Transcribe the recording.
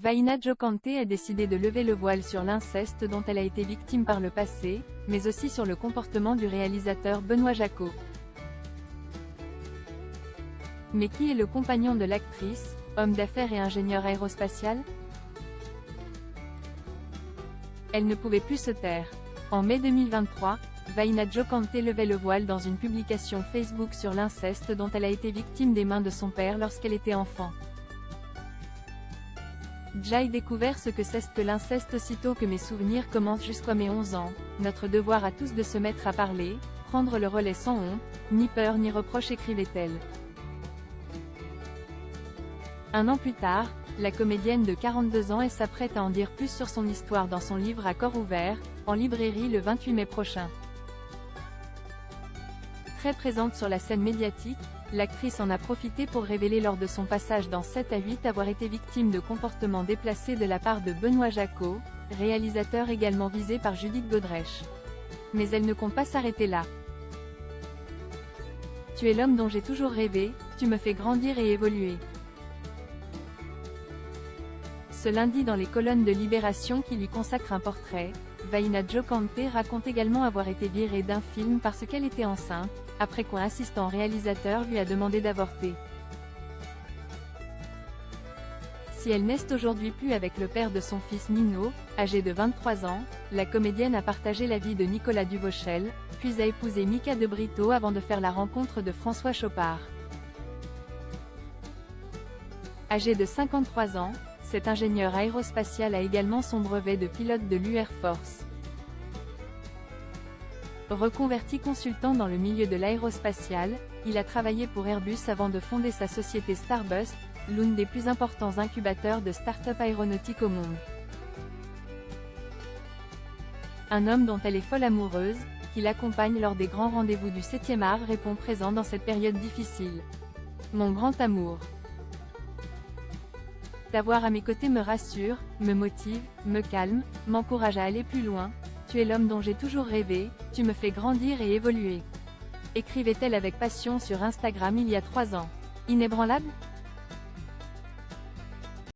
Vaina Jokante a décidé de lever le voile sur l'inceste dont elle a été victime par le passé, mais aussi sur le comportement du réalisateur Benoît Jacot. Mais qui est le compagnon de l'actrice, homme d'affaires et ingénieur aérospatial? Elle ne pouvait plus se taire. En mai 2023, Vaina Jokante levait le voile dans une publication Facebook sur l'inceste dont elle a été victime des mains de son père lorsqu'elle était enfant. J'ai découvert ce que c'est que l'inceste aussitôt que mes souvenirs commencent jusqu'à mes 11 ans, notre devoir à tous de se mettre à parler, prendre le relais sans honte, ni peur ni reproche, écrivait-elle. Un an plus tard, la comédienne de 42 ans s'apprête à en dire plus sur son histoire dans son livre À corps ouvert, en librairie le 28 mai prochain. Très présente sur la scène médiatique, l'actrice en a profité pour révéler lors de son passage dans 7 à 8 avoir été victime de comportements déplacés de la part de Benoît Jacot, réalisateur également visé par Judith Godrèche. Mais elle ne compte pas s'arrêter là. Tu es l'homme dont j'ai toujours rêvé, tu me fais grandir et évoluer. Ce lundi dans les colonnes de Libération qui lui consacre un portrait, Vaina Jokante raconte également avoir été virée d'un film parce qu'elle était enceinte, après qu'un assistant réalisateur lui a demandé d'avorter. Si elle n'est aujourd'hui plus avec le père de son fils Nino, âgé de 23 ans, la comédienne a partagé la vie de Nicolas Duvauchel, puis a épousé Mika de Brito avant de faire la rencontre de François Chopard. Âgé de 53 ans, cet ingénieur aérospatial a également son brevet de pilote de l'Air Force. Reconverti consultant dans le milieu de l'aérospatial, il a travaillé pour Airbus avant de fonder sa société Starbust, l'une des plus importants incubateurs de start-up aéronautiques au monde. Un homme dont elle est folle amoureuse, qui l'accompagne lors des grands rendez-vous du 7e art, répond présent dans cette période difficile. Mon grand amour. T'avoir à mes côtés me rassure, me motive, me calme, m'encourage à aller plus loin. Tu es l'homme dont j'ai toujours rêvé, tu me fais grandir et évoluer. Écrivait-elle avec passion sur Instagram il y a 3 ans. Inébranlable ?